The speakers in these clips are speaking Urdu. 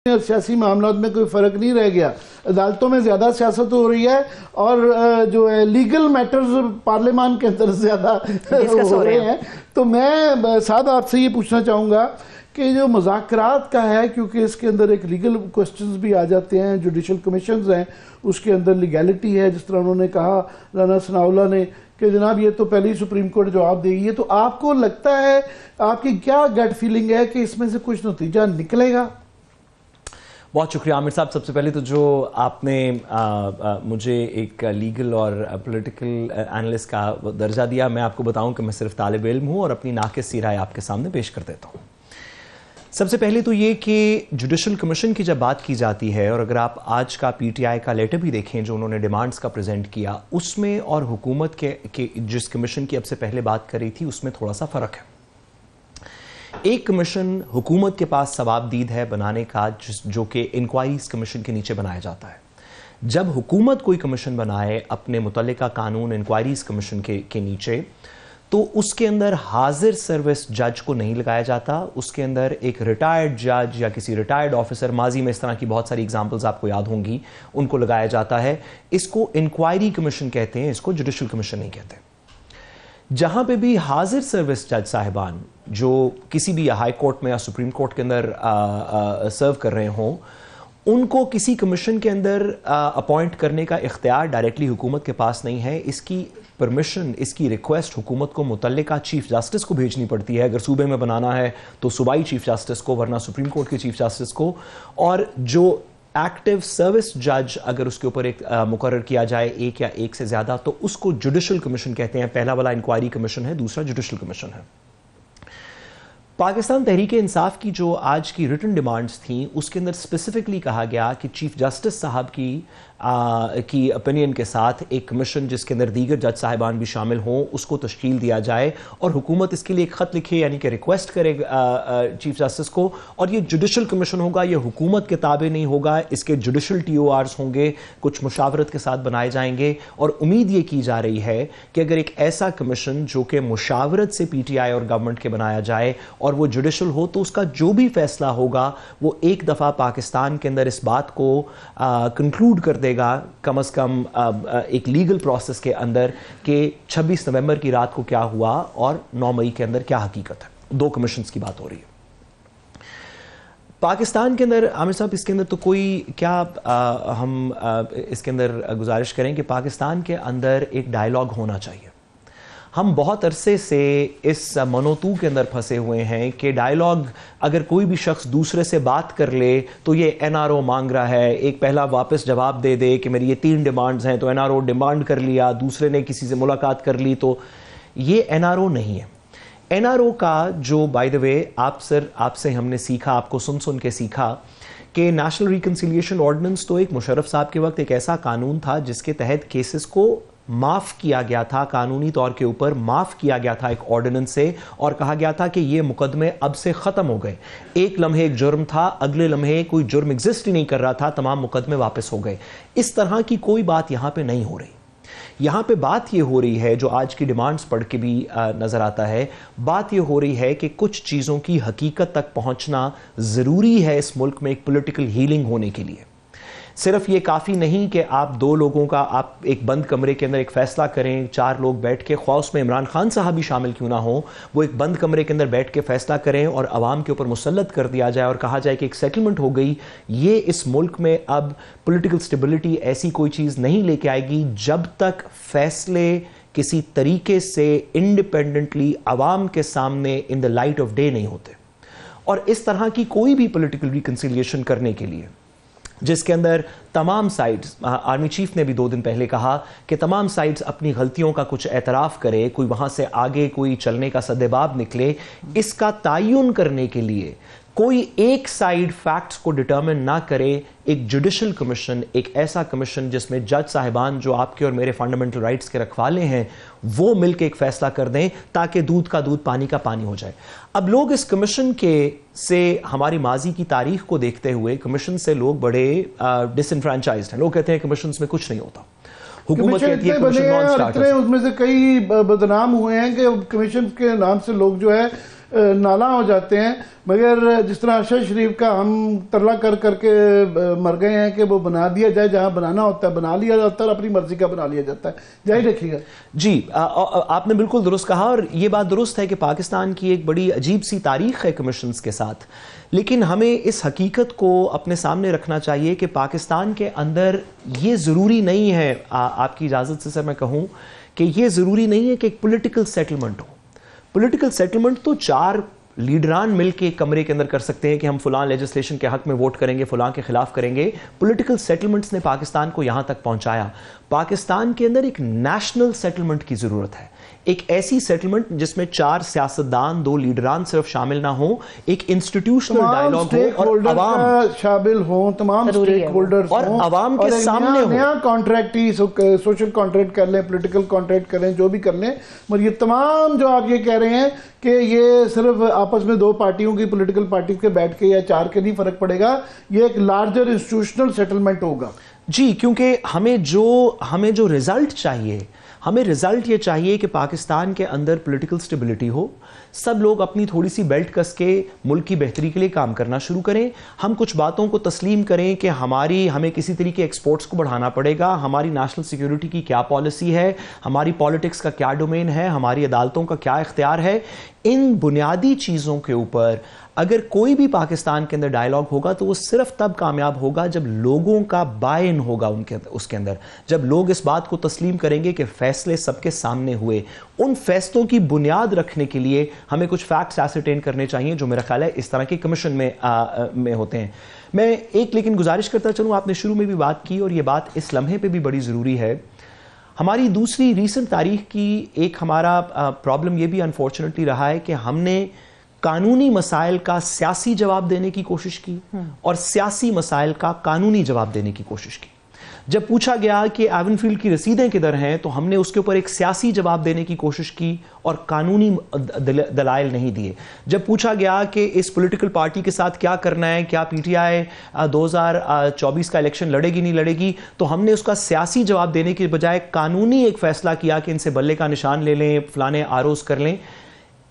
اور سیاسی معاملات میں کوئی فرق نہیں رہ گیا. عدالتوں میں زیادہ سیاست ہو رہی ہے اور جو ہے لیگل میٹرز پارلیمان کے اندر زیادہ ہو رہے ہیں. تو میں ساتھ آپ سے یہ پوچھنا چاہوں گا کہ جو مذاکرات کا ہے، کیونکہ اس کے اندر ایک لیگل کوسچنز بھی آ جاتے ہیں، جوڈیشل کمیشنز ہیں، اس کے اندر لیگیلٹی ہے، جس طرح انہوں نے کہا رانا ثناءاللہ نے کہ جناب یہ تو پہلے ہی سپریم کورٹ جواب دے گی ہے. تو آپ کو لگتا ہے، آپ کی کیا گٹ فیلنگ ہے کہ اس میں سے کچھ نتیجہ نکلے گا؟ بہت شکریہ عامر صاحب. سب سے پہلے تو جو آپ نے مجھے ایک لیگل اور پولیٹیکل اینالسٹ کا درجہ دیا، میں آپ کو بتاؤں کہ میں صرف طالب علم ہوں اور اپنی ناقص سی رائے آپ کے سامنے پیش کر دیتا ہوں. سب سے پہلے تو یہ کہ جوڈیشل کمیشن کی جب بات کی جاتی ہے، اور اگر آپ آج کا پی ٹی آئی کا لیٹر بھی دیکھیں جو انہوں نے ڈیمانڈز کا پریزنٹ کیا، اس میں اور حکومت کے جس کمیشن کی اب سے پہلے بات کری تھی اس میں تھوڑا سا فرق ہے. ایک کمیشن حکومت کے پاس ثوابدید ہے بنانے کا، جو کہ انکوائریز کمیشن کے نیچے بنایا جاتا ہے. جب حکومت کوئی کمیشن بنائے اپنے متعلقہ قانون انکوائریز کمیشن کے نیچے، تو اس کے اندر حاضر سروس جج کو نہیں لگایا جاتا. اس کے اندر ایک ریٹائرڈ جج یا کسی ریٹائرڈ آفیسر، ماضی میں اس طرح کی بہت ساری ایگزامپلز آپ کو یاد ہوں گی، ان کو لگایا جاتا ہے. اس کو انکوائری کمیشن کہتے ہیں، اس کو جوڈیشل کمیشن نہیں کہتے. جہاں پہ بھی حاضر سروس جج صاحبان جو کسی بھی ہائی کورٹ میں یا سپریم کورٹ کے اندر سرو کر رہے ہوں، ان کو کسی کمیشن کے اندر اپوائنٹ کرنے کا اختیار ڈائریکٹلی حکومت کے پاس نہیں ہے. اس کی پرمیشن، اس کی ریکویسٹ حکومت کو متعلقہ چیف جسٹس کو بھیجنی پڑتی ہے. اگر صوبے میں بنانا ہے تو صوبائی چیف جسٹس کو، ورنہ سپریم کورٹ کے چیف جسٹس کو. اور جو ایکٹیو سروس جج اگر اس کے اوپر ایک مقرر کیا جائے، ایک یا ایک سے زیادہ، تو اس کو جوڈیشل کمیشن کہتے ہیں. پہلا والا انکوائری کمیشن ہے، دوسرا جوڈیشل کمیشن ہے. پاکستان تحریک انصاف کی جو آج کی ریٹن ڈیمانڈز تھیں، اس کے اندر اسپیسیفکلی کہا گیا کہ چیف جسٹس صاحب کی اپینین کے ساتھ ایک کمیشن جس کے اندر دیگر جج صاحبان بھی شامل ہوں، اس کو تشکیل دیا جائے، اور حکومت اس کے لیے ایک خط لکھے، یعنی کہ ریکویسٹ کرے چیف جسٹس کو. اور یہ جوڈیشل کمیشن ہوگا، یہ حکومت کے تابع نہیں ہوگا. اس کے جوڈیشل ٹی او آرز ہوں گے، کچھ مشاورت کے ساتھ بنائے جائیں گے. اور امید یہ کی جا رہی ہے کہ اگر ایک ایسا کمیشن جو کہ مشاورت سے پی ٹی آئی اور گورنمنٹ کے بنایا جائے اور وہ جوڈیشل ہو، تو اس کا جو بھی فیصلہ ہوگا وہ ایک دفعہ پاکستان کے اندر اس بات کو کنکلوڈ کر دے گا، کم از کم ایک لیگل پروسیس کے اندر، کہ 26 نومبر کی رات کو کیا ہوا اور 9 مئی کے اندر کیا حقیقت ہے. 2 کمیشنز کی بات ہو رہی ہے پاکستان کے اندر. عامر صاحب، اس کے اندر تو کوئی کیا ہم اس کے اندر گزارش کریں کہ پاکستان کے اندر ایک ڈائیلاگ ہونا چاہیے. ہم بہت عرصے سے اس منوتو کے اندر پھنسے ہوئے ہیں کہ ڈائیلاگ اگر کوئی بھی شخص دوسرے سے بات کر لے تو یہ این آر او مانگ رہا ہے، ایک پہلا واپس جواب دے دے کہ میری یہ 3 ڈیمانڈز ہیں، تو این آر او ڈیمانڈ کر لیا، دوسرے نے کسی سے ملاقات کر لی. تو یہ این آر او نہیں ہے. این آر او کا جو بائی دا وے آپ سے ہم نے سیکھا، آپ کو سن کے سیکھا کہ نیشنل ریکنسیلیشن آرڈیننس تو ایک مشرف صاحب کے وقت ایک ایسا قانون تھا جس کے تحت کیسز کو معاف کیا گیا تھا، قانونی طور کے اوپر معاف کیا گیا تھا ایک آرڈیننس سے، اور کہا گیا تھا کہ یہ مقدمے اب سے ختم ہو گئے. ایک لمحے ایک جرم تھا، اگلے لمحے کوئی جرم ایگزسٹ ہی نہیں کر رہا تھا، تمام مقدمے واپس ہو گئے. اس طرح کی کوئی بات یہاں پہ نہیں ہو رہی. یہاں پہ بات یہ ہو رہی ہے، جو آج کی ڈیمانڈز پڑھ کے بھی نظر آتا ہے، بات یہ ہو رہی ہے کہ کچھ چیزوں کی حقیقت تک پہنچنا ضروری ہے اس ملک میں ایک پولیٹیکل ہیلنگ ہونے کے لیے. صرف یہ کافی نہیں کہ آپ 2 لوگوں کا آپ ایک بند کمرے کے اندر ایک فیصلہ کریں، 4 لوگ بیٹھ کے، خواہ اس میں عمران خان صاحب بھی شامل کیوں نہ ہوں، وہ ایک بند کمرے کے اندر بیٹھ کے فیصلہ کریں اور عوام کے اوپر مسلط کر دیا جائے اور کہا جائے کہ ایک سیٹلمنٹ ہو گئی. یہ اس ملک میں اب پولیٹیکل سٹیبلٹی ایسی کوئی چیز نہیں لے کے آئے گی جب تک فیصلے کسی طریقے سے انڈیپینڈنٹلی عوام کے سامنے ان دا لائٹ آف ڈے نہیں ہوتے. اور اس طرح کی کوئی بھی پولیٹیکل ریکنسیلیشن کرنے کے لیے جس کے اندر تمام سائڈز، آرمی چیف نے بھی 2 دن پہلے کہا کہ تمام سائڈز اپنی غلطیوں کا کچھ اعتراف کرے، کوئی وہاں سے آگے کوئی چلنے کا سدباب نکلے، اس کا تعین کرنے کے لیے کوئی ایک سائیڈ فیکٹس کو ڈٹرمن نہ کرے. ایک جوڈیشل کمیشن، ایک ایسا کمیشن جس میں جج صاحبان جو آپ کے اور میرے فنڈامنٹل رائٹس کے رکھوالے ہیں، وہ مل کے ایک فیصلہ کر دیں تاکہ دودھ کا دودھ پانی کا پانی ہو جائے. اب لوگ اس کمیشن سے ہماری ماضی کی تاریخ کو دیکھتے ہوئے کمیشن سے لوگ بڑے ڈس انفرینچائزڈ ہیں. لوگ کہتے ہیں کمیشنز میں کچھ نہیں ہوتا، حکومت کہتی ہے کمیشن نان اسٹارٹر. اس میں سے کئی بدنام ہوئے ہیں کہ کمیشن کے نام سے لوگ جو ہے نالا ہو جاتے ہیں. مگر جس طرح ارشد شریف کا ہم ترلا کر کے مر گئے ہیں کہ وہ بنا دیا جائے, جہاں بنانا ہوتا ہے بنا لیا جاتا ہے اور اپنی مرضی کا بنا لیا جاتا ہے. جائے دیکھیے گا. جی آپ نے بالکل درست کہا, اور یہ بات درست ہے کہ پاکستان کی ایک بڑی عجیب سی تاریخ ہے کمیشنز کے ساتھ, لیکن ہمیں اس حقیقت کو اپنے سامنے رکھنا چاہیے کہ پاکستان کے اندر یہ ضروری نہیں ہے, آپ کی اجازت سے سر میں کہوں کہ یہ ضروری نہیں ہے کہ ایک پولیٹیکل سیٹلمنٹ ہو. پولیٹیکل سیٹلمنٹ تو 4 لیڈران مل کے ایک کمرے کے اندر کر سکتے ہیں کہ ہم فلاں لیجسلیشن کے حق میں ووٹ کریں گے, فلاں کے خلاف کریں گے. پولیٹیکل سیٹلمنٹس نے پاکستان کو یہاں تک پہنچایا. پاکستان کے اندر ایک نیشنل سیٹلمنٹ کی ضرورت ہے, ایک ایسی سیٹلمنٹ جس میں 4 سیاستدان 2 لیڈران صرف شامل نہ ہوں, ایک انسٹیٹیوشنل ڈائیلاگ ہو اور عوام شامل ہوں, تمام سٹیک ہولڈرز اور عوام کے سامنے ہو. نیا کانٹریکٹ ہی سوشل کانٹریکٹ کر لیں, پولیٹیکل کانٹریکٹ کریں, جو بھی کر لیں, مگر یہ تمام جو آپ یہ کہہ رہے ہیں کہ یہ صرف آپس میں 2 پارٹیوں کی پولیٹیکل پارٹیز کے بیٹھ کے یا 4 کے نہیں فرق پڑے گا, یہ ایک لارجر انسٹیٹیوشنل سیٹلمنٹ ہوگا. جی, کیونکہ ہمیں جو رزلٹ چاہیے, ہمیں رزلٹ یہ چاہیے کہ پاکستان کے اندر پولیٹیکل سٹیبلٹی ہو, سب لوگ اپنی تھوڑی سی بیلٹ کس کے ملک کی بہتری کے لیے کام کرنا شروع کریں, ہم کچھ باتوں کو تسلیم کریں کہ ہمیں کسی طریقے ایکسپورٹس کو بڑھانا پڑے گا, ہماری نیشنل سیکیورٹی کی کیا پالیسی ہے, ہماری پالیٹکس کا کیا ڈومین ہے, ہماری عدالتوں کا کیا اختیار ہے. ان بنیادی چیزوں کے اوپر اگر کوئی بھی پاکستان کے اندر ڈائیلاگ ہوگا تو وہ صرف تب کامیاب ہوگا جب لوگوں کا بائی ان ہوگا اس کے اندر, جب لوگ اس بات کو تسلیم کریں گے کہ فیصلے سب کے سامنے ہوئے. ان فیصلوں کی بنیاد رکھنے کے لیے ہمیں کچھ فیکٹس ایسرٹین کرنے چاہیے جو میرا خیال ہے اس طرح کے کمیشن میں ہوتے ہیں. میں ایک لیکن گزارش کرتا چلوں, آپ نے شروع میں بھی بات کی اور یہ بات اس لمحے پہ بھی بڑی ضروری ہے. ہماری دوسری ریسنٹ تاریخ کی ایک ہمارا پرابلم یہ بھی انفارچونیٹلی رہا ہے کہ ہم نے قانونی مسائل کا سیاسی جواب دینے کی کوشش کی اور سیاسی مسائل کا قانونی جواب دینے کی کوشش کی. جب پوچھا گیا کہ ایون فیلڈ کی رسیدیں کدھر ہیں تو ہم نے اس کے اوپر ایک سیاسی جواب دینے کی کوشش کی اور قانونی دلائل نہیں دیے. جب پوچھا گیا کہ اس پولیٹیکل پارٹی کے ساتھ کیا کرنا ہے, کیا پی ٹی آئی 2024 کا الیکشن لڑے گی نہیں لڑے گی, تو ہم نے اس کا سیاسی جواب دینے کے بجائے قانونی ایک فیصلہ کیا کہ ان سے بلے کا نشان لے لیں, فلانے آروز کر لیں.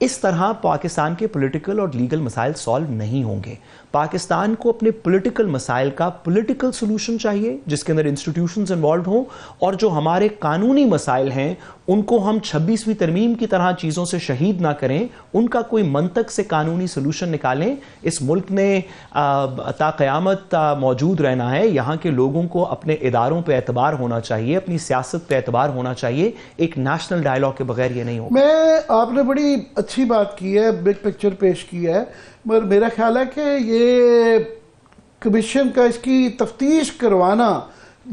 اس طرح پاکستان کے پولیٹیکل اور لیگل مسائل سالو نہیں ہوں گے. پاکستان کو اپنے پولیٹیکل مسائل کا پولیٹیکل سلوشن چاہیے جس کے اندر انسٹیٹیوشنز انوالوڈ ہوں, اور جو ہمارے قانونی مسائل ہیں ان کو ہم 26ویں ترمیم کی طرح چیزوں سے شہید نہ کریں, ان کا کوئی منطق سے قانونی سلوشن نکالیں. اس ملک نے تا قیامت موجود رہنا ہے, یہاں کے لوگوں کو اپنے اداروں پہ اعتبار ہونا چاہیے, اپنی سیاست پہ اعتبار ہونا چاہیے, ایک نیشنل ڈائیلاگ کے بغیر یہ نہیں ہوگا. آپ نے بڑی اچھی بات کی ہے, بگ پکچر پیش کی ہے, مگر میرا خیال ہے کہ یہ کمیشن کا اس کی تفتیش کروانا,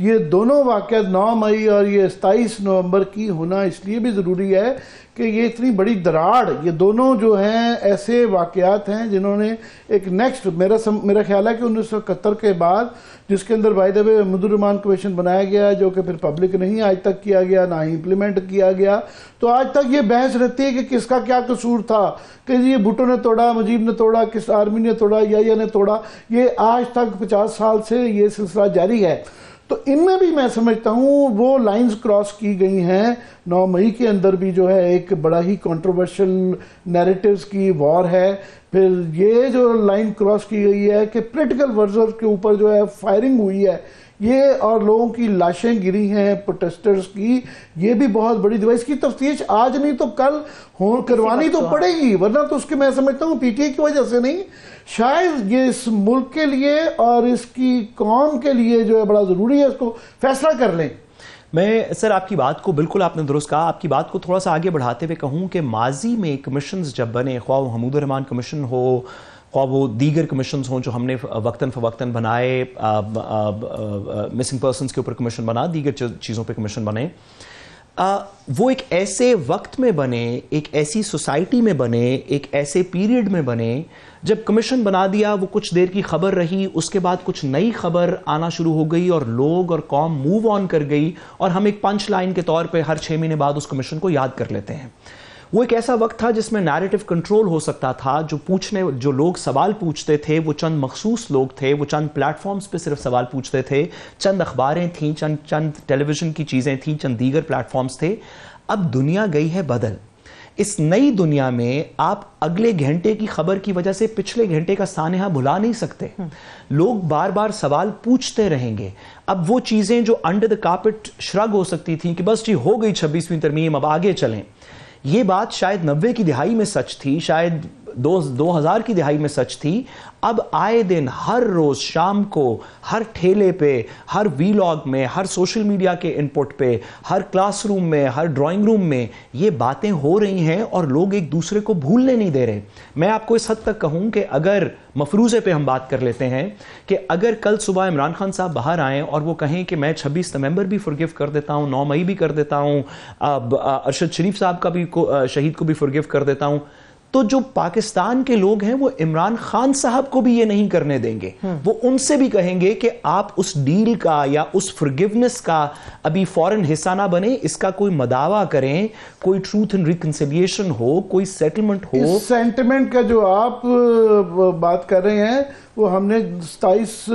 یہ دونوں واقعات 9 مئی اور یہ 27 نومبر کی ہونا اس لیے بھی ضروری ہے کہ یہ اتنی بڑی دراڑ, یہ دونوں جو ہیں ایسے واقعات ہیں جنہوں نے ایک نیکسٹ میرا خیال ہے کہ 1971 کے بعد جس کے اندر by the way Mahmood ur Rahman commission بنایا گیا جو کہ پھر پبلک نہیں آج تک کیا گیا, نہ ہی امپلیمنٹ کیا گیا, تو آج تک یہ بحث رہتی ہے کہ کس کا کیا قصور تھا, کہ یہ بھٹو نے توڑا, مجیب نے توڑا, کس آرمی نے توڑا, یا نے توڑا. یہ آج تک 50 سال سے یہ سلسلہ جاری ہے. تو ان میں بھی میں سمجھتا ہوں وہ لائنز کراس کی گئی ہیں. 9 مئی کے اندر بھی جو ہے ایک بڑا ہی کنٹروورشل نیریٹیوز کی وار ہے. پھر یہ جو لائن کراس کی گئی ہے کہ پولیٹیکل ورزر کے اوپر جو ہے فائرنگ ہوئی ہے یہ, اور لوگوں کی لاشیں گری ہیں پروٹیسٹرز کی, یہ بھی بہت بڑی اس کی تفتیش آج نہیں تو کل کروانی تو پڑے گی, ورنہ تو اس کے میں سمجھتا ہوں پی ٹی آئی کی وجہ سے نہیں, شاید یہ اس ملک کے لیے اور اس کی قوم کے لیے جو ہے بڑا ضروری ہے اس کو فیصلہ کر لیں. میں سر آپ کی بات کو بالکل آپ نے درست کہا. آپ کی بات کو تھوڑا سا آگے بڑھاتے ہوئے کہوں کہ ماضی میں کمیشنز جب بنے, خواہ وہ حمود الرحمان کمیشن ہو, خواہ وہ دیگر کمیشنز ہوں جو ہم نے وقتاً فوقتاً بنائے, مسنگ پرسنز کے اوپر کمیشن بنا, دیگر چیزوں پہ کمیشن بنے, وہ ایک ایسے وقت میں بنے, ایک ایسی سوسائٹی میں بنے, ایک ایسے پیریڈ میں بنے جب کمیشن بنا دیا, وہ کچھ دیر کی خبر رہی, اس کے بعد کچھ نئی خبر آنا شروع ہو گئی اور لوگ اور قوم موو آن کر گئی, اور ہم ایک پنچ لائن کے طور پہ ہر 6 مہینے بعد اس کمیشن کو یاد کر لیتے ہیں. وہ ایک ایسا وقت تھا جس میں نیریٹو کنٹرول ہو سکتا تھا, جو لوگ سوال پوچھتے تھے وہ چند مخصوص لوگ تھے, وہ چند پلیٹ فارمز پہ صرف سوال پوچھتے تھے, چند اخباریں تھیں, چند ٹیلی ویژن کی چیزیں تھیں, چند دیگر پلیٹ فارمز تھے. اب دنیا گئی ہے بدل. اس نئی دنیا میں آپ اگلے گھنٹے کی خبر کی وجہ سے پچھلے گھنٹے کا سانحہ بھلا نہیں سکتے. لوگ بار بار سوال پوچھتے رہیں گے. اب وہ چیزیں جو انڈر دا کارپٹ شرگ ہو سکتی تھیں کہ بس جی ہو گئی 26ویں ترمیم اب آگے چلیں, یہ بات شاید 90 کی دہائی میں سچ تھی, شاید 2000 کی دہائی میں سچ تھی. اب آئے دن ہر روز شام کو ہر ٹھیلے پہ, ہر ویلاگ میں, ہر سوشل میڈیا کے انپٹ پہ, ہر کلاس روم میں, ہر ڈرائنگ روم میں یہ باتیں ہو رہی ہیں اور لوگ ایک دوسرے کو بھولنے نہیں دے رہے. میں آپ کو اس حد تک کہوں کہ اگر مفروضے پہ ہم بات کر لیتے ہیں کہ اگر کل صبح عمران خان صاحب باہر آئیں اور وہ کہیں کہ میں 26 نومبر بھی فرگیو کر دیتا ہوں, 9 مئی بھی کر دیتا ہوں, ارشد شریف صاحب کا بھی شہید کو بھی فرگیو کر دیتا ہوں, تو جو پاکستان کے لوگ ہیں وہ عمران خان صاحب کو بھی یہ نہیں کرنے دیں گے. وہ ان سے بھی کہیں گے کہ آپ اس ڈیل کا یا اس فرگیونس کا ابھی فوراً حصہ نہ بنے, اس کا کوئی مداوع کریں, کوئی ٹروتھ اینڈ ریکنسیلیشن ہو, کوئی سیٹلمنٹ ہو. اس سینٹیمنٹ کا جو آپ بات کر رہے ہیں وہ ہم نے 27